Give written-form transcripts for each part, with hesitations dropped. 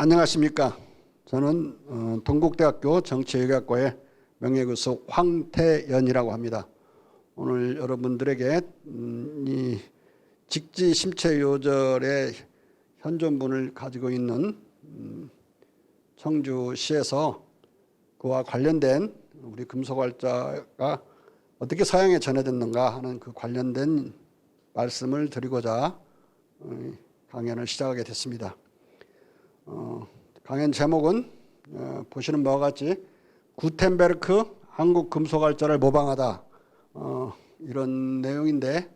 안녕하십니까. 저는 동국대학교 정치외교학과의 명예교수 황태연이라고 합니다. 오늘 여러분들에게 이 직지심체요절의 현존분을 가지고 있는 청주시에서 그와 관련된 우리 금속활자가 어떻게 서양에 전해졌는가 하는 그 관련된 말씀을 드리고자 강연을 시작하게 됐습니다. 강연 제목은 보시는 바와 같이 구텐베르크 한국 금속활자를 모방하다 이런 내용인데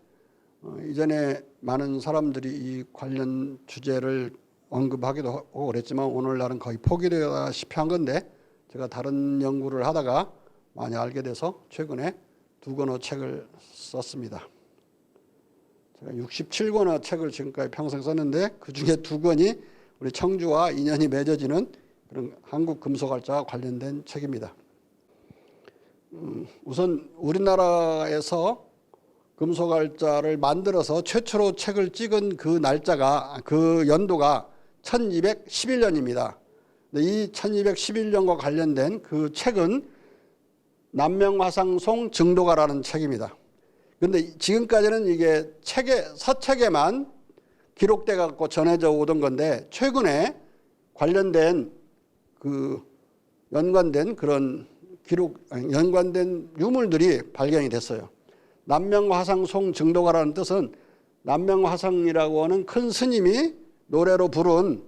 이전에 많은 사람들이 이 관련 주제를 언급하기도 하고 그랬지만 오늘날은 거의 포기되다시피 한 건데 제가 다른 연구를 하다가 많이 알게 돼서 최근에 2권의 책을 썼습니다. 제가 67권의 책을 지금까지 평생 썼는데 그중에 2권이 우리 청주와 인연이 맺어지는 그런 한국 금속활자와 관련된 책입니다. 우선 우리나라에서 금속활자를 만들어서 최초로 책을 찍은 그 날짜가 그 연도가 1211년입니다. 이 1211년과 관련된 그 책은 남명화상송 증도가라는 책입니다. 그런데 지금까지는 이게 서책에만 기록돼 갖고 전해져 오던 건데 최근에 관련된 그 연관된 그런 연관된 유물들이 발견이 됐어요. 남명화상송 증도가라는 뜻은 남명화상이라고 하는 큰 스님이 노래로 부른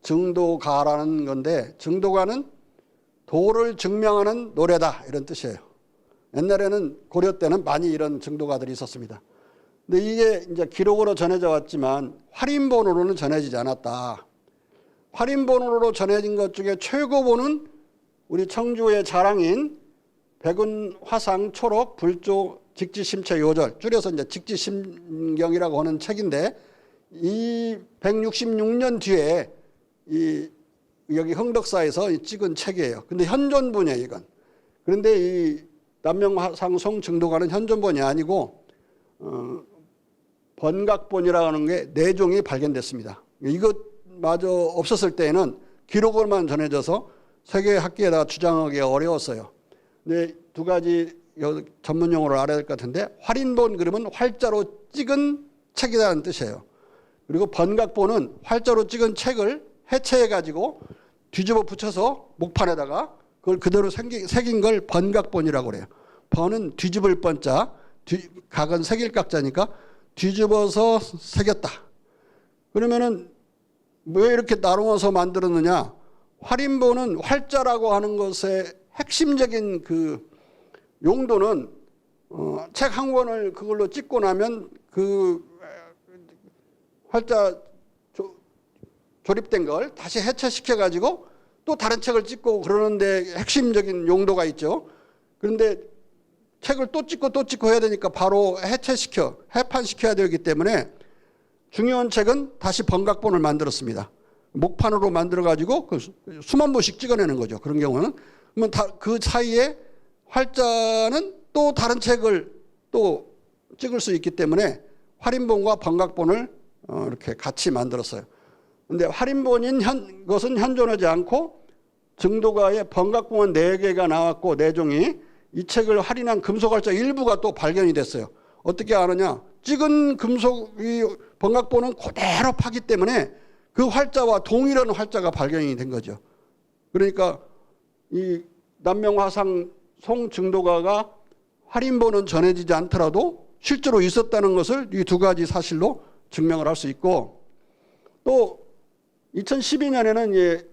증도가라는 건데 증도가는 도를 증명하는 노래다 이런 뜻이에요. 옛날에는 고려 때는 많이 이런 증도가들이 있었습니다. 근데 이게 이제 기록으로 전해져 왔지만 활인본으로는 전해지지 않았다. 활인본으로 전해진 것 중에 최고본은 우리 청주의 자랑인 백운화상 초록 불조 직지심체 요절, 줄여서 이제 직지심경이라고 하는 책인데 이 166년 뒤에 여기 흥덕사에서 찍은 책이에요. 근데 현존본이에요, 이건. 그런데 이 남명화상송 증도가는 현존본이 아니고 번각본이라고 하는 게 4종이 발견됐습니다. 이것마저 없었을 때에는 기록으로만 전해져서 세계 학계에다 주장하기 어려웠어요. 근데 2가지 전문 용어를 알아야 될 것 같은데 활인본 그러면 활자로 찍은 책이라는 뜻이에요. 그리고 번각본은 활자로 찍은 책을 해체해가지고 뒤집어 붙여서 목판에다가 그걸 그대로 새긴 걸 번각본이라고 그래요. 번은 뒤집을 번자, 각은 새길 각자니까 뒤집어서 새겼다. 그러면은 왜 이렇게 나누어서 만들었느냐? 활인본은 활자라고 하는 것의 핵심적인 그 용도는 책 한 권을 그걸로 찍고 나면 그 활자 조립된 걸 다시 해체시켜 가지고 또 다른 책을 찍고 그러는데 핵심적인 용도가 있죠. 그런데 책을 또 찍고 해야 되니까 바로 해판시켜야 되기 때문에 중요한 책은 다시 번각본을 만들었습니다. 목판으로 만들어가지고 수만 부씩 찍어내는 거죠. 그런 경우는. 그러면 그 사이에 활자는 또 다른 책을 또 찍을 수 있기 때문에 활인본과 번각본을 이렇게 같이 만들었어요. 그런데 활인본인 것은 현존하지 않고 증도가에 번각본은 4개가 나왔고 4종이 이 책을 활인한 금속활자 일부가 또 발견이 됐어요. 어떻게 아느냐? 찍은 금속이 번각본은 그대로 파기 때문에 그 활자와 동일한 활자가 발견이 된 거죠. 그러니까 이 남명화상 증도가가 활인본은 전해지지 않더라도 실제로 있었다는 것을 이 2가지 사실로 증명을 할 수 있고 또 2012년에는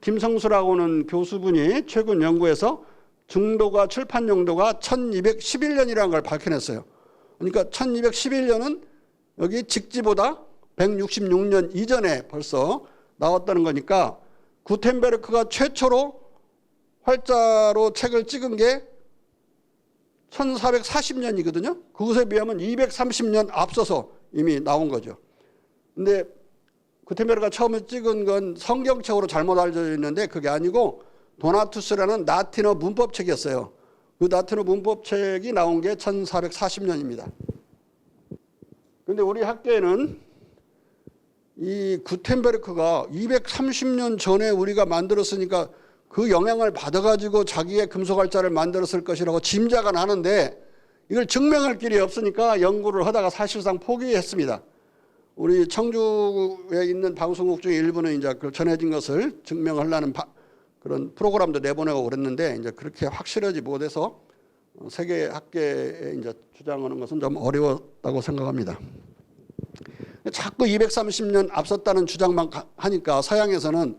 김성수라고 하는 교수분이 최근 연구에서 증도가 출판 용도가 1211년이라는 걸 밝혀냈어요. 그러니까 1211년은 여기 직지보다 166년 이전에 벌써 나왔다는 거니까 구텐베르크가 최초로 활자로 책을 찍은 게 1440년이거든요. 그것에 비하면 230년 앞서서 이미 나온 거죠. 근데 구텐베르크가 처음에 찍은 건 성경책으로 잘못 알려져 있는데 그게 아니고 도나투스라는 라틴어 문법책이었어요. 그 라틴어 문법책이 나온 게 1440년입니다. 그런데 우리 학계에는 이 구텐베르크가 230년 전에 우리가 만들었으니까 그 영향을 받아가지고 자기의 금속활자를 만들었을 것이라고 짐작은 하는데 이걸 증명할 길이 없으니까 연구를 하다가 사실상 포기했습니다. 우리 청주에 있는 방송국 중에 일부는 이제 그 전해진 것을 증명하려는 그런 프로그램도 내보내고 그랬는데 이제 그렇게 확실하지 못해서 세계 학계에 이제 주장하는 것은 좀 어려웠다고 생각합니다. 자꾸 230년 앞섰다는 주장만 하니까 서양에서는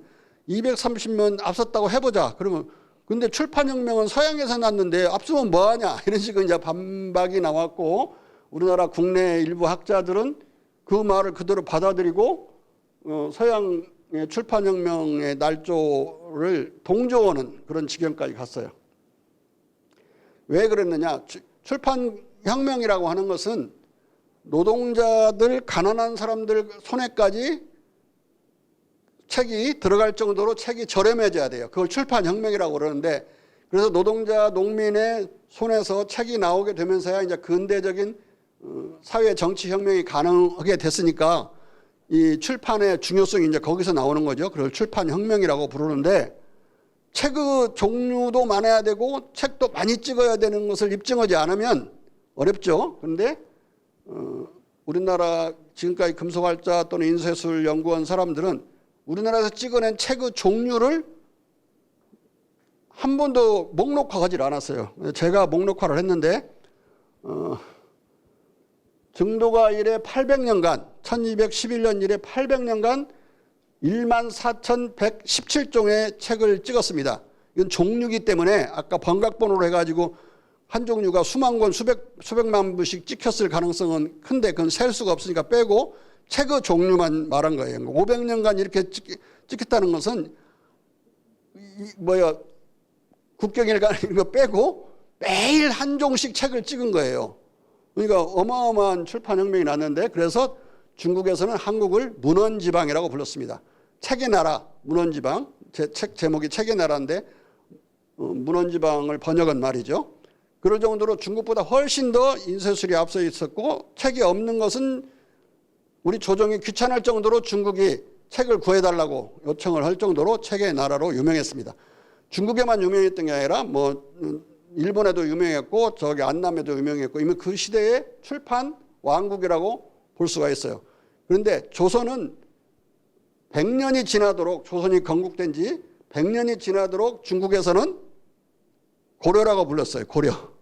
230년 앞섰다고 해보자. 그러면 근데 출판혁명은 서양에서 났는데 앞서면 뭐하냐 이런 식의 이제 반박이 나왔고 우리나라 국내 일부 학자들은 그 말을 그대로 받아들이고 서양의 출판혁명의 날조를 동조하는 그런 지경까지 갔어요. 왜 그랬느냐? 출판혁명이라고 하는 것은 노동자들, 가난한 사람들 손에까지 책이 들어갈 정도로 책이 저렴해져야 돼요. 그걸 출판혁명이라고 그러는데 그래서 노동자, 농민의 손에서 책이 나오게 되면서야 이제 근대적인 사회 정치 혁명이 가능하게 됐으니까 이 출판의 중요성이 이제 거기서 나오는 거죠. 그걸 출판혁명이라고 부르는데 책의 종류도 많아야 되고 책도 많이 찍어야 되는 것을 입증하지 않으면 어렵죠. 그런데 우리나라 지금까지 금속활자 또는 인쇄술 연구한 사람들은 우리나라에서 찍어낸 책의 종류를 한 번도 목록화하지 않았어요. 제가 목록화를 했는데 증도가 이래 800년간 1211년 이래 800년간 14,117종의 책을 찍었습니다. 이건 종류기 때문에 아까 번각번호로 해가지고 한 종류가 수만 권, 수백만 부씩 찍혔을 가능성은 큰데 그건 셀 수가 없으니까 빼고 책의 종류만 말한 거예요. 500년간 이렇게 찍혔다는 것은 국경일간 이거 빼고 매일 한 종씩 책을 찍은 거예요. 그러니까 어마어마한 출판혁명이 났는데 그래서 중국에서는 한국을 문헌지방이라고 불렀습니다. 책의 나라, 문헌지방. 제 책 제목이 책의 나라인데 문헌지방을 번역한 말이죠. 그럴 정도로 중국보다 훨씬 더 인쇄술이 앞서 있었고 책이 없는 것은 우리 조정이 귀찮을 정도로 중국이 책을 구해달라고 요청을 할 정도로 책의 나라로 유명했습니다. 중국에만 유명했던 게 아니라 뭐 일본에도 유명했고 저기 안남에도 유명했고 이미 그 시대의 출판 왕국이라고 볼 수가 있어요. 그런데 조선은 100년이 지나도록 조선이 건국된 지 100년이 지나도록 중국에서는 고려라고 불렀어요. 고려.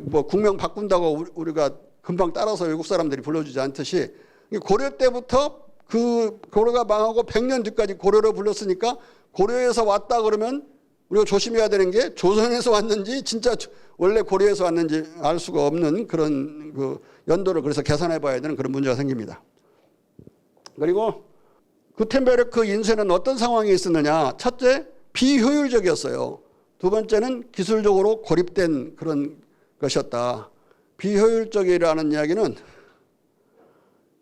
뭐 국명 바꾼다고 우리가 금방 따라서 외국 사람들이 불러주지 않듯이 고려 때부터 그 고려가 망하고 100년 뒤까지 고려로 불렀으니까 고려에서 왔다 그러면 우리가 조심해야 되는 게 조선에서 왔는지 진짜 원래 고려에서 왔는지 알 수가 없는 그런 그 연도를 그래서 계산해 봐야 되는 그런 문제가 생깁니다. 그리고 구텐베르크 인쇄는 어떤 상황이 있었느냐. 첫째, 비효율적이었어요. 두 번째는 기술적으로 고립된 그런 것이었다. 비효율적이라는 이야기는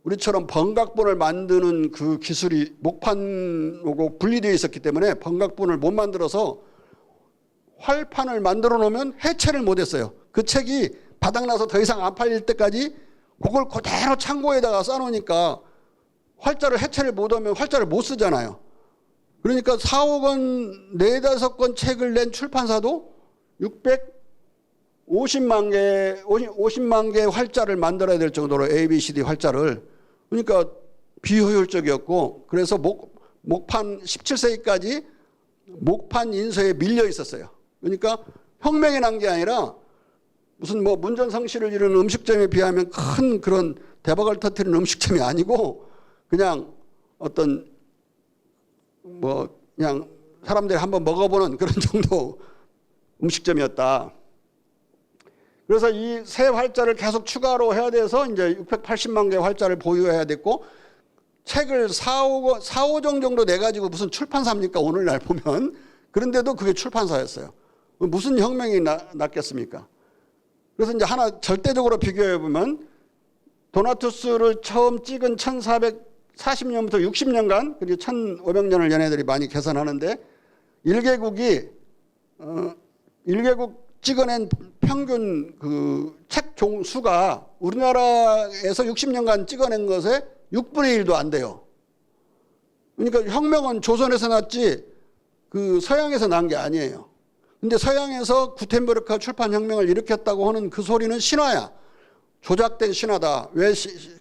우리처럼 번각본을 만드는 그 기술이 목판하고 분리되어 있었기 때문에 번각본을 못 만들어서 활판을 만들어 놓으면 해체를 못했어요. 그 책이 바닥나서 더 이상 안 팔릴 때까지 그걸 그대로 창고에다가 쌓아놓으니까 활자를 해체를 못하면 활자를 못 쓰잖아요. 그러니까 4억 권, 4, 5권 책을 낸 출판사도 50만 개 활자를 만들어야 될 정도로 ABCD 활자를. 그러니까 비효율적이었고 그래서 목판 17세기까지 목판 인쇄에 밀려 있었어요. 그러니까 혁명이 난 게 아니라 무슨 뭐 문전성시를 이루는 음식점에 비하면 큰 그런 대박을 터뜨리는 음식점이 아니고 그냥 어떤 뭐 그냥 사람들이 한번 먹어보는 그런 정도 음식점이었다. 그래서 이 새 활자를 계속 추가로 해야 돼서 이제 680만 개 활자를 보유해야 됐고 책을 4~5종 정도 내가지고 무슨 출판사입니까? 오늘날 보면. 그런데도 그게 출판사였어요. 무슨 혁명이 났겠습니까? 그래서 이제 하나 절대적으로 비교해 보면 도나투스를 처음 찍은 1440년부터 60년간 그리고 1500년을 얘네들이 많이 계산하는데 1개국이 1개국 찍어낸 평균 그 책 종수가 우리나라에서 60년간 찍어낸 것에 6분의 1도 안 돼요. 그러니까 혁명은 조선에서 났지 그 서양에서 난 게 아니에요. 근데 서양에서 구텐베르크가 출판혁명을 일으켰다고 하는 그 소리는 신화야. 조작된 신화다. 왜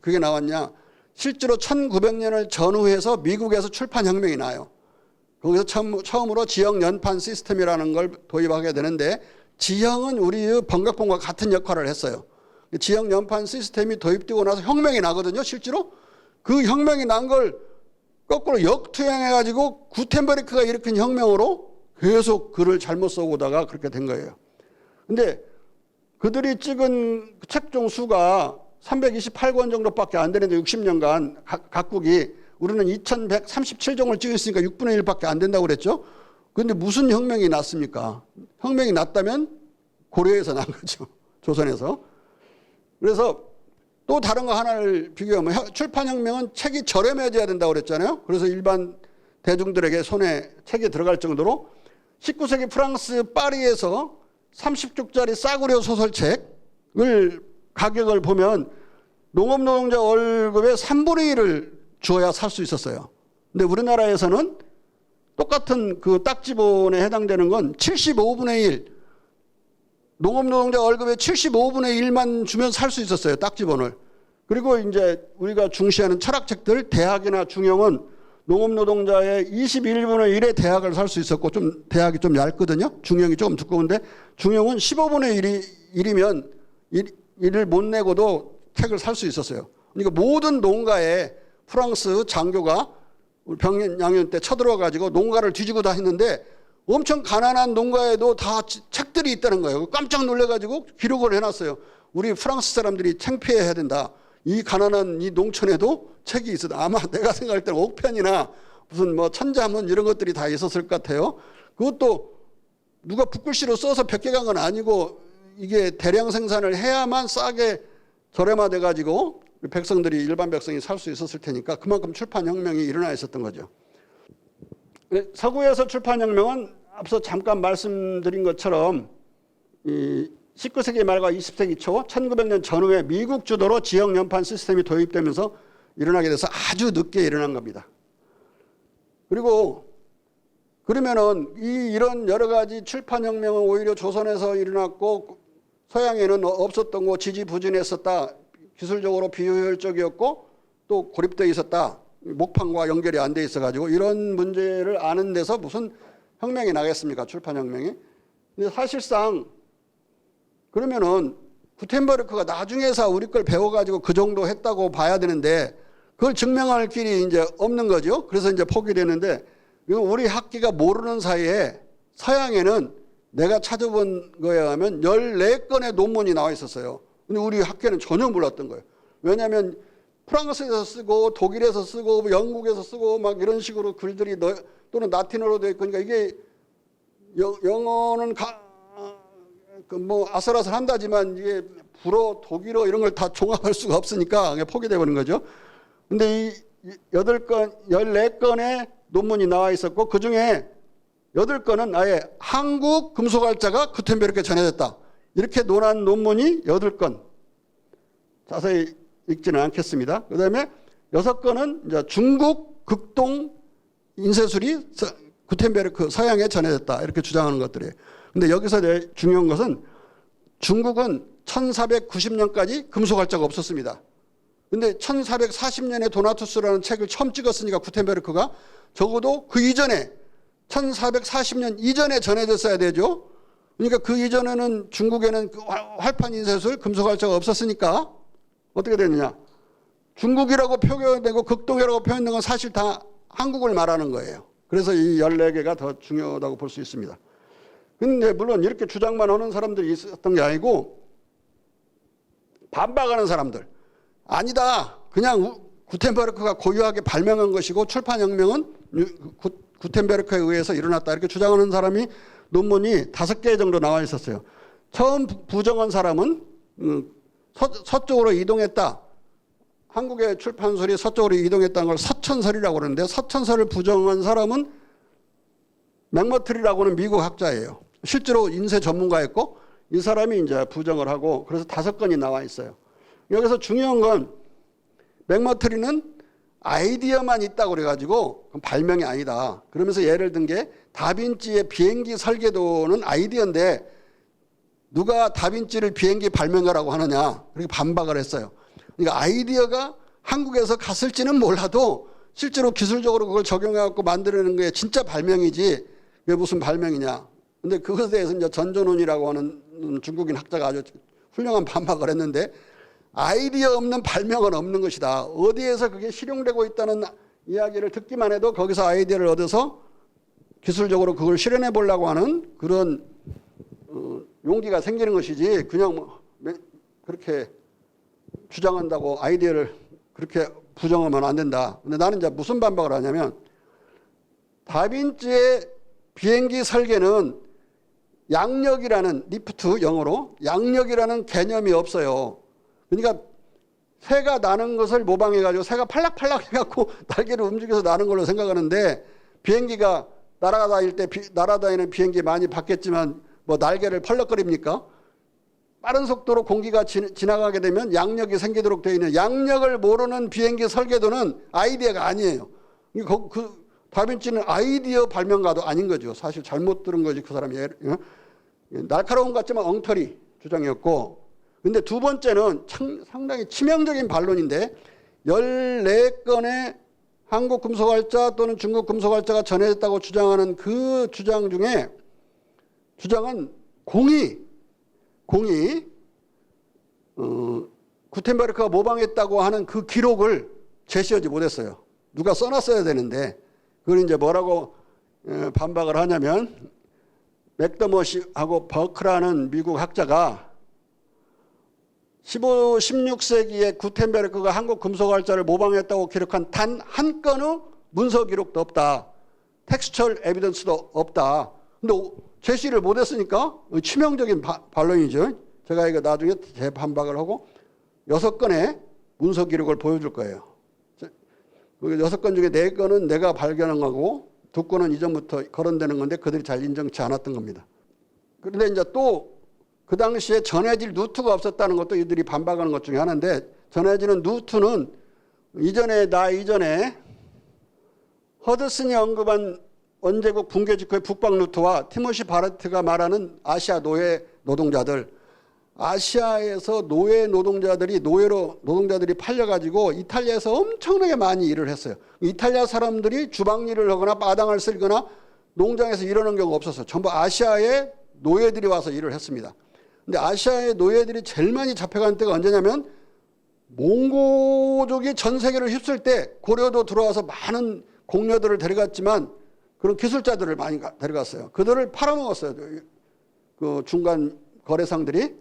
그게 나왔냐. 실제로 1900년을 전후해서 미국에서 출판혁명이 나요. 거기서 처음으로 지형 연판 시스템이라는 걸 도입하게 되는데 지형은 우리의 번각본과 같은 역할을 했어요. 지형 연판 시스템이 도입되고 나서 혁명이 나거든요. 실제로 그 혁명이 난 걸 거꾸로 역투영해가지고 구텐베르크가 일으킨 혁명으로 계속 글을 잘못 써오다가 그렇게 된 거예요. 근데 그들이 찍은 책종 수가 328권 정도밖에 안 되는데 60년간 각국이 우리는 2137종을 찍었으니까 6분의 1밖에 안 된다고 그랬죠. 그런데 무슨 혁명이 났습니까? 혁명이 났다면 고려에서 난 거죠. 조선에서. 그래서 또 다른 거 하나를 비교하면 출판혁명은 책이 저렴해져야 된다고 그랬잖아요. 그래서 일반 대중들에게 손에 책이 들어갈 정도로 19세기 프랑스 파리에서 30쪽짜리 싸구려 소설책을 가격을 보면 농업노동자 월급의 3분의 1을 주어야 살 수 있었어요. 근데 우리나라에서는 똑같은 그 딱지본에 해당되는 건 75분의 1, 농업노동자 월급의 75분의 1만 주면 살 수 있었어요. 딱지본을. 그리고 이제 우리가 중시하는 철학책들, 대학이나 중용은 농업노동자의 21분의 1의 대학을 살 수 있었고, 좀 대학이 좀 얇거든요. 중용이 조금 두꺼운데, 중용은 15분의 1이면 1을 못 내고도 책을 살 수 있었어요. 그러니까 모든 농가에 프랑스 장교가 병양년 때 쳐들어가지고 농가를 뒤지고 다녔는데 엄청 가난한 농가에도 다 책들이 있다는 거예요. 깜짝 놀래가지고 기록을 해놨어요. 우리 프랑스 사람들이 창피해야 된다. 이 가난한 이 농촌에도 책이 있었다. 아마 내가 생각할 때는 옥편이나 무슨 뭐 천자문 이런 것들이 다 있었을 것 같아요. 그것도 누가 붓글씨로 써서 벽게 간 건 아니고 이게 대량 생산을 해야만 싸게 저렴화돼 가지고 백성들이 일반 백성이 살 수 있었을 테니까 그만큼 출판혁명이 일어나 있었던 거죠. 서구에서 출판혁명은 앞서 잠깐 말씀드린 것처럼 19세기 말과 20세기 초 1900년 전후에 미국 주도로 지역 연판 시스템이 도입되면서 일어나게 돼서 아주 늦게 일어난 겁니다. 그리고 그러면은 이런 여러 가지 출판혁명은 오히려 조선에서 일어났고 서양에는 없었던 거 지지부진했었다. 기술적으로 비효율적이었고 또 고립되어 있었다. 목판과 연결이 안 돼 있어가지고 이런 문제를 아는 데서 무슨 혁명이 나겠습니까? 출판혁명이. 근데 사실상 그러면은 구텐베르크가 나중에서 우리 걸 배워가지고 그 정도 했다고 봐야 되는데 그걸 증명할 길이 이제 없는 거죠. 그래서 이제 포기되는데 우리 학계가 모르는 사이에 서양에는 내가 찾아본 거에 하면 14건의 논문이 나와 있었어요. 근데 우리 학계는 전혀 몰랐던 거예요. 왜냐하면 프랑스에서 쓰고 독일에서 쓰고 영국에서 쓰고 막 이런 식으로 글들이 또는 라틴어로 되어 있고 그러니까 이게 영어는 뭐 아슬아슬한다지만 이게 불어 독일어 이런 걸 다 종합할 수가 없으니까 포기돼 버린 거죠. 근데 이 14건의 논문이 나와 있었고 그중에 8건은 아예 한국 금속알자가 구텐베르크에 전해졌다. 이렇게 논한 논문이 8건. 자세히 읽지는 않겠습니다. 그 다음에 6건은 이제 중국 극동 인쇄술이 구텐베르크 서양에 전해졌다. 이렇게 주장하는 것들이에요. 근데 여기서 중요한 것은 중국은 1490년까지 금속알자가 없었습니다. 근데 1440년에 도나투스라는 책을 처음 찍었으니까 구텐베르크가 적어도 그 이전에 1440년 이전에 전해졌어야 되죠. 그러니까 그 이전에는 중국에는 활판 인쇄술, 금속알자가 없었으니까 어떻게 됐느냐. 중국이라고 표현되고 극동이라고 표현된 건 사실 다 한국을 말하는 거예요. 그래서 이 14개가 더 중요하다고 볼 수 있습니다. 근데 물론 이렇게 주장만 하는 사람들이 있었던 게 아니고 반박하는 사람들. 아니다. 그냥 구텐베르크가 고유하게 발명한 것이고 출판혁명은 구텐베르크에 의해서 일어났다. 이렇게 주장하는 사람이 논문이 5개 정도 나와 있었어요. 처음 부정한 사람은 서쪽으로 이동했다. 한국의 출판설이 서쪽으로 이동했다는 걸 서천설이라고 그러는데 서천설을 부정한 사람은 맥머트리라고 하는 미국 학자예요. 실제로 인쇄 전문가였고 이 사람이 이제 부정을 하고 그래서 5건이 나와 있어요. 여기서 중요한 건 맥머트리는 아이디어만 있다고 그래가지고 그건 발명이 아니다. 그러면서 예를 든 게 다빈치의 비행기 설계도는 아이디어인데 누가 다빈치를 비행기 발명가라고 하느냐, 그렇게 반박을 했어요. 그러니까 아이디어가 한국에서 갔을지는 몰라도 실제로 기술적으로 그걸 적용해갖고 만들어내는 게 진짜 발명이지 왜 무슨 발명이냐. 근데 그것에 대해서 이제 전존훈이라고 하는 중국인 학자가 아주 훌륭한 반박을 했는데, 아이디어 없는 발명은 없는 것이다. 어디에서 그게 실용되고 있다는 이야기를 듣기만 해도 거기서 아이디어를 얻어서 기술적으로 그걸 실현해 보려고 하는 그런 용기가 생기는 것이지, 그냥 뭐 그렇게 주장한다고 아이디어를 그렇게 부정하면 안 된다. 근데 나는 이제 무슨 반박을 하냐면, 다빈치의 비행기 설계는 양력이라는, 리프트 영어로 양력이라는 개념이 없어요. 그러니까 새가 나는 것을 모방해가지고 새가 팔락팔락 해갖고 날개를 움직여서 나는 걸로 생각하는데, 비행기가 날아다닐 때 날아다니는 비행기 많이 봤겠지만 뭐 날개를 펄럭거립니까? 빠른 속도로 공기가 지나가게 되면 양력이 생기도록 되어 있는, 양력을 모르는 비행기 설계도는 아이디어가 아니에요. 그 다빈치는 아이디어 발명가도 아닌 거죠. 사실 잘못 들은 거지 그 사람이. 날카로운 것 같지만 엉터리 주장이었고, 근데 두 번째는 상당히 치명적인 반론인데, 14건의 한국 금속활자 또는 중국 금속활자가 전해졌다고 주장하는 그 주장 중에, 주장은 공이 구텐베르크가 모방했다고 하는 그 기록을 제시하지 못했어요. 누가 써놨어야 되는데, 그걸 이제 뭐라고 반박을 하냐면, 맥더머시하고 버크라는 미국 학자가 16세기에 구텐베르크가 한국 금속활자를 모방했다고 기록한 단 한 건의 문서 기록도 없다. 텍스처럴 에비던스도 없다. 근데 제시를 못했으니까 치명적인 반론이죠. 제가 이거 나중에 재반박을 하고 6건의 문서 기록을 보여줄 거예요. 6건 중에 4건은 내가 발견한 거고 2건은 이전부터 거론되는 건데 그들이 잘 인정치 않았던 겁니다. 그런데 이제 또 그 당시에 전해질 루트가 없었다는 것도 이들이 반박하는 것 중에 하나인데, 전해지는 루트는 이전에 허드슨이 언급한 원제국 붕괴 직후의 북방 루트와 티모시 바레트가 말하는 아시아 노예 노동자들, 아시아에서 노동자들이 팔려가지고 이탈리아에서 엄청나게 많이 일을 했어요. 이탈리아 사람들이 주방일을 하거나 마당을 쓸거나 농장에서 일하는 경우가 없었어요. 전부 아시아의 노예들이 와서 일을 했습니다. 근데 아시아의 노예들이 제일 많이 잡혀간 때가 언제냐면, 몽고족이 전 세계를 휩쓸 때 고려도 들어와서 많은 공녀들을 데려갔지만 그런 기술자들을 많이 데려갔어요. 그들을 팔아먹었어요. 그 중간 거래상들이.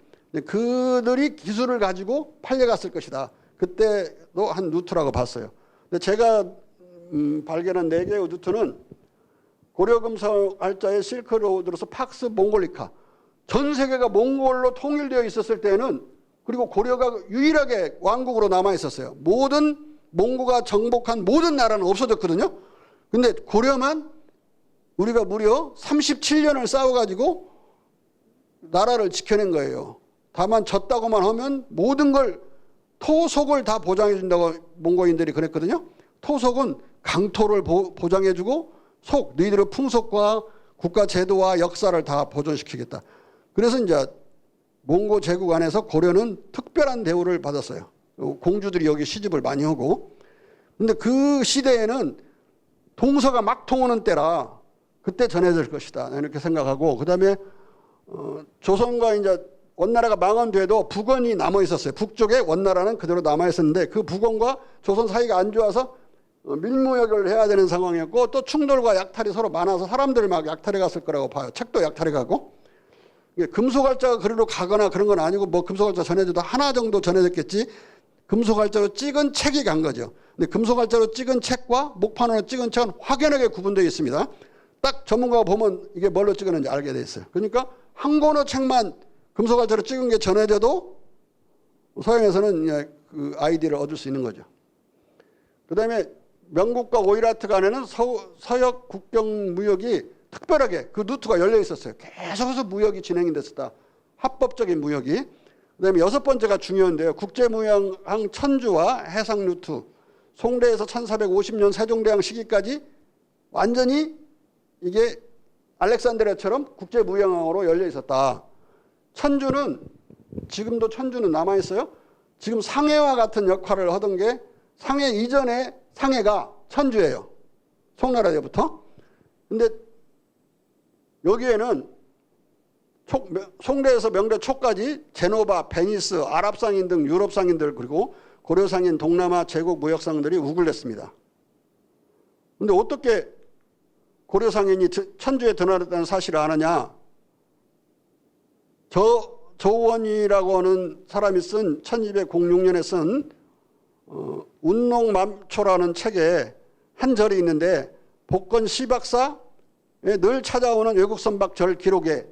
그들이 기술을 가지고 팔려갔을 것이다. 그때도 한 루트라고 봤어요. 근데 제가 발견한 4개의 루트는 고려금속활자의 실크로드로서 팍스 몽골리카, 전 세계가 몽골로 통일되어 있었을 때는, 그리고 고려가 유일하게 왕국으로 남아 있었어요. 모든 몽고가 정복한 모든 나라는 없어졌거든요. 근데 고려만 우리가 무려 37년을 싸워가지고 나라를 지켜낸 거예요. 다만 졌다고만 하면 모든 걸, 토속을 다 보장해준다고 몽고인들이 그랬거든요. 토속은 강토를 보장해주고 너희들의 풍속과 국가 제도와 역사를 다 보존시키겠다. 그래서 이제 몽고 제국 안에서 고려는 특별한 대우를 받았어요. 공주들이 여기 시집을 많이 하고. 근데 그 시대에는 동서가 막 통하는 때라 그때 전해질 것이다, 이렇게 생각하고, 그 다음에 조선과 이제 원나라가 망한 뒤에도 북원이 남아 있었어요. 북쪽에 원나라는 그대로 남아 있었는데, 그 북원과 조선 사이가 안 좋아서 밀무역을 해야 되는 상황이었고, 또 충돌과 약탈이 서로 많아서 사람들 막 약탈해 갔을 거라고 봐요. 책도 약탈해 가고. 금속활자가 그리로 가거나 그런 건 아니고, 뭐 금속활자 전해져도 하나 정도 전해졌겠지. 금속활자로 찍은 책이 간 거죠. 근데 금속활자로 찍은 책과 목판으로 찍은 책은 확연하게 구분되어 있습니다. 딱 전문가가 보면 이게 뭘로 찍었는지 알게 돼 있어요. 그러니까 한 권의 책만 금속활자로 찍은 게 전해져도 서양에서는 그 아이디어를 얻을 수 있는 거죠. 그 다음에 명국과 오이라트 간에는 서역 국경 무역이 특별하게 그 루트가 열려 있었어요. 계속해서 무역이 진행이 됐었다. 합법적인 무역이. 그 다음에 6번째가 중요한데요. 국제무역항 천주와 해상 루트, 송대에서 1450년 세종대왕 시기까지 완전히 이게 알렉산드리아처럼 국제무역항으로 열려 있었다. 천주는 지금도 천주는 남아있어요. 지금 상해와 같은 역할을 하던 게 상해 이전에 상해가 천주예요. 송나라 때부터. 근데 여기에는 송대에서 명대 초까지 제노바, 베니스, 아랍상인 등 유럽 상인들 그리고 고려 상인, 동남아 제국 무역 상들이 우글댔습니다. 근데 어떻게 고려 상인이 천주에 드나들었다는 사실을 아느냐? 조원이라고 하는 사람이 쓴 1206년에 쓴 운농맘초라는 책에 한 절이 있는데 복건 시박사에 늘 찾아오는 외국 선박절 기록에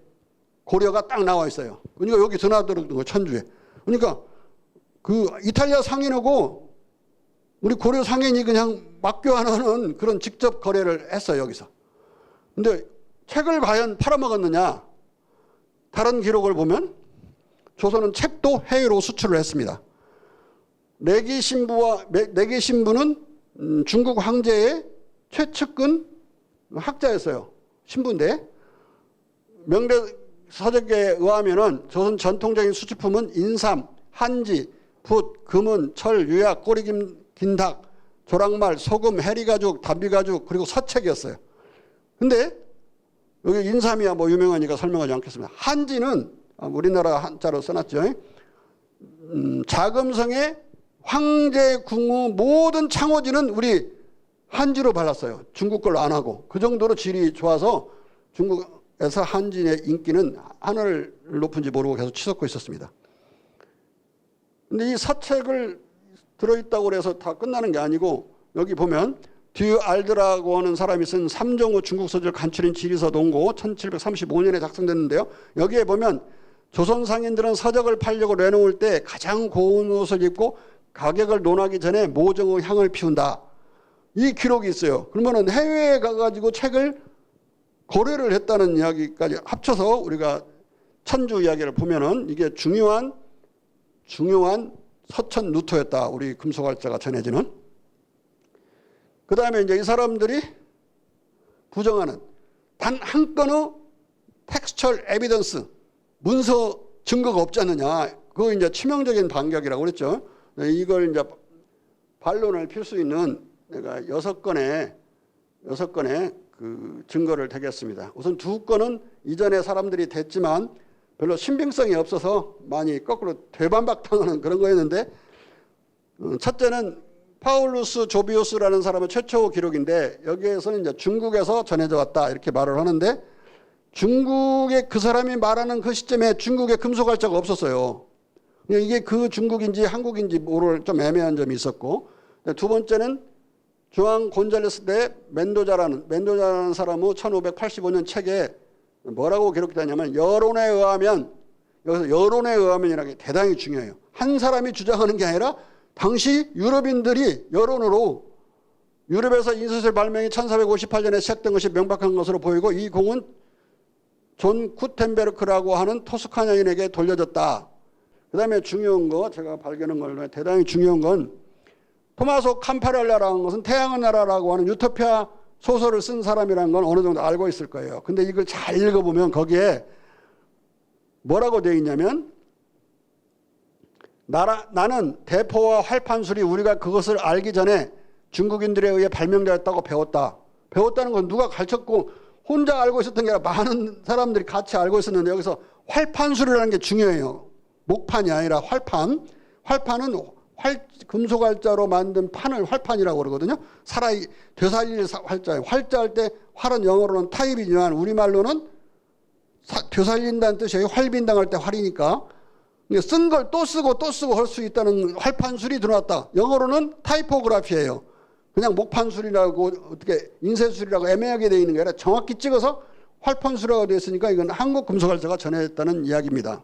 고려가 딱 나와 있어요. 그러니까 여기 드나들었던 거예요. 천주에. 그러니까 그 이탈리아 상인하고 우리 고려 상인이 그냥 맞교환하는 그런 직접 거래를 했어요. 여기서. 근데 책을 과연 팔아먹었느냐? 다른 기록을 보면 조선은 책도 해외로 수출을 했습니다. 내기 신부는 중국 황제의 최측근 학자였어요. 신부인데 명대 서적에 의하면은 조선 전통적인 수출품은 인삼, 한지, 붓, 금은, 철, 유약, 꼬리김, 긴닭, 조랑말, 소금, 해리가죽, 담비가죽 그리고 서책이었어요. 근데 여기 인삼이야 뭐 유명하니까 설명하지 않겠습니다. 한지는 우리나라 한자로 써놨죠. 자금성의 황제 궁후 모든 창호지는 우리 한지로 발랐어요. 중국 걸로 안 하고. 그 정도로 질이 좋아서 중국에서 한지의 인기는 하늘 높은지 모르고 계속 치솟고 있었습니다. 근데 이 서책을 들어있다고 해서 다 끝나는 게 아니고 여기 보면 듀 알드라고 하는 사람이 쓴 삼정호 중국 서절 간추린 지리서 논고 1735년에 작성됐는데요. 여기에 보면 조선 상인들은 서적을 팔려고 내놓을 때 가장 고운 옷을 입고 가격을 논하기 전에 모종의 향을 피운다. 이 기록이 있어요. 그러면은 해외에 가가지고 책을 거래를 했다는 이야기까지 합쳐서 우리가 천주 이야기를 보면은 이게 중요한 서천 루터였다. 우리 금속활자가 전해지는. 그 다음에 이제 이 사람들이 부정하는 단 한 건의 텍스처럴 에비던스, 문서 증거가 없지 않느냐. 그거 이제 치명적인 반격이라고 그랬죠. 이걸 이제 반론을 필 수 있는 내가 6건의 그 증거를 대겠습니다. 우선 2건은 이전에 사람들이 댔지만 별로 신빙성이 없어서 많이 거꾸로 되반박당하는 그런 거였는데, 첫째는 파울루스 조비우스라는 사람의 최초 기록인데 여기에서는 이제 중국에서 전해져 왔다 이렇게 말을 하는데, 중국의 그 사람이 말하는 그 시점에 중국에 금속활자가 없었어요. 이게 그 중국인지 한국인지 모를 좀 애매한 점이 있었고, 두 번째는 주앙 곤잘레스 대 멘도자라는 사람의 1585년 책에 뭐라고 기록되냐면 여론에 의하면, 여기서 여론에 의하면이라는 게 대단히 중요해요. 한 사람이 주장하는 게 아니라 당시 유럽인들이 여론으로 유럽에서 인쇄술 발명이 1458년에 시작된 것이 명백한 것으로 보이고 이 공은 존 구텐베르크라고 하는 토스카냐인에게 돌려졌다. 그 다음에 중요한 거 제가 발견한 걸로 대단히 중요한 건 토마소 캄파렐라라는 것은 태양의 나라라고 하는 유토피아 소설을 쓴 사람이라는 건 어느 정도 알고 있을 거예요. 근데 이걸 잘 읽어보면 거기에 뭐라고 되어 있냐면 나는 대포와 활판술이 우리가 그것을 알기 전에 중국인들에 의해 발명되었다고 배웠다. 배웠다는 건 누가 가르쳤고 혼자 알고 있었던 게 아니라 많은 사람들이 같이 알고 있었는데 여기서 활판술이라는 게 중요해요. 목판이 아니라 활판. 활판은 금속활자로 만든 판을 활판이라고 그러거든요. 되살릴 활자예요. 활자할 때 활은 영어로는 타입이지만 우리말로는 되살린다는 뜻이에요. 활빈당할 때 활이니까. 쓴 걸 또 쓰고 또 쓰고 할 수 있다는 활판술이 들어왔다. 영어로는 타이포그라피예요. 그냥 목판술이라고 어떻게 인쇄술이라고 애매하게 되어 있는 게 아니라 정확히 찍어서 활판술이라고 되어 있으니까 이건 한국 금속활자가 전해졌다는 이야기입니다.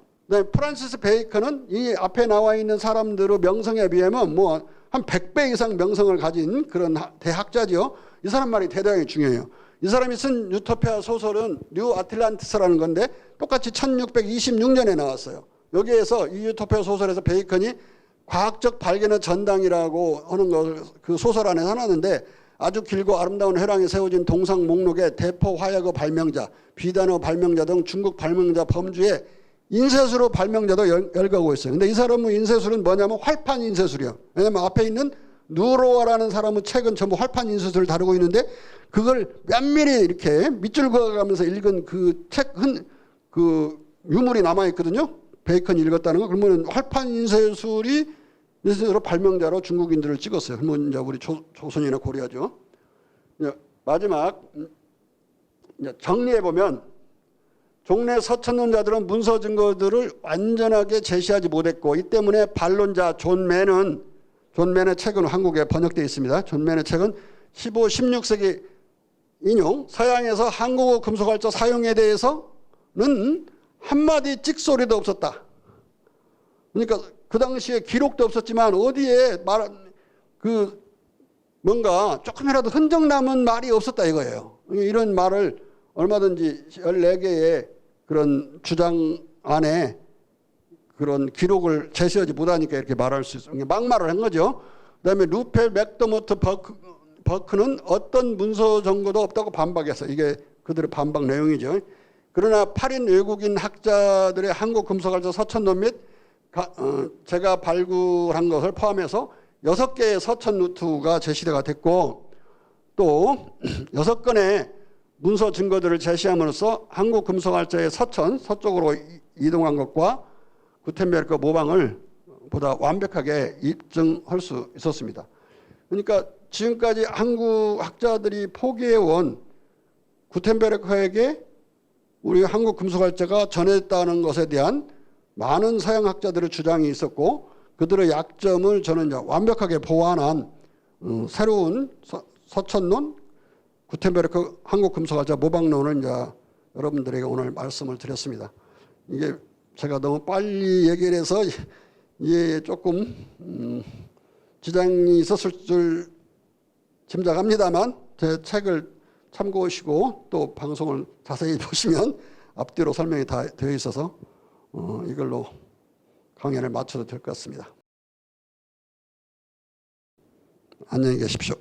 프란시스 베이컨은 이 앞에 나와 있는 사람들의 명성에 비하면 뭐 한 100배 이상 명성을 가진 그런 대학자지요. 이 사람 말이 대단히 중요해요. 이 사람이 쓴 유토피아 소설은 뉴 아틀란티스라는 건데 똑같이 1626년에 나왔어요. 여기에서 이 유토피아 소설에서 베이컨이 과학적 발견의 전당이라고 하는 걸 그 소설 안에 해놨는데 아주 길고 아름다운 회랑이 세워진 동상 목록에 대포 화약의 발명자, 비단의 발명자 등 중국 발명자 범주에 인쇄술의 발명자도 열거하고 있어요. 근데 이 사람의 인쇄술은 뭐냐면 활판 인쇄술이에요. 왜냐면 앞에 있는 누로아라는 사람의 책은 전부 활판 인쇄술을 다루고 있는데 그걸 면밀히 이렇게 밑줄 그어가면서 읽은 그 책 그 유물이 남아있거든요. 베이컨이 읽었다는 거. 그러면 활판 인쇄술이 인쇄술의 발명자로 중국인들을 찍었어요. 그러면 이제 우리 조선이나 고려죠. 마지막 정리해보면 종래 서천론자들은 문서 증거들을 완전하게 제시하지 못했고 이 때문에 반론자 존 맨의 책은 한국에 번역되어 있습니다. 존 맨의 책은 15, 16세기 인용 서양에서 한국어 금속활자 사용에 대해서는 한마디 찍소리도 없었다. 그러니까 그 당시에 기록도 없었지만 어디에 뭔가 조금이라도 흔적 남은 말이 없었다 이거예요. 이런 말을 얼마든지 14개의 그런 주장 안에 그런 기록을 제시하지 못하니까 이렇게 말할 수 있어요. 막말을 한 거죠. 그 다음에 루펠 맥더모트 버크는 어떤 문서 정보도 없다고 반박했어요. 이게 그들의 반박 내용이죠. 그러나 8인 외국인 학자들의 한국 금속활자 서천론 및 제가 발굴한 것을 포함해서 6개의 서천 루트가 제시가 됐고 또 6건의 문서 증거들을 제시함으로써 한국 금속활자의 서쪽으로 이동한 것과 구텐베르크 모방을 보다 완벽하게 입증할 수 있었습니다. 그러니까 지금까지 한국 학자들이 포기해온 구텐베르크에게 우리 한국 금속활자가 전했다는 것에 대한 많은 서양 학자들의 주장이 있었고 그들의 약점을 저는 이제 완벽하게 보완한 새로운 서천론, 구텐베르크 한국 금속활자 모방론을 이제 여러분들에게 오늘 말씀을 드렸습니다. 이게 제가 너무 빨리 얘기를 해서 이게 조금 지장이 있었을 줄 짐작합니다만 제 책을 참고하시고 또 방송을 자세히 보시면 앞뒤로 설명이 다 되어 있어서 이걸로 강연을 마쳐도 될 것 같습니다. 안녕히 계십시오.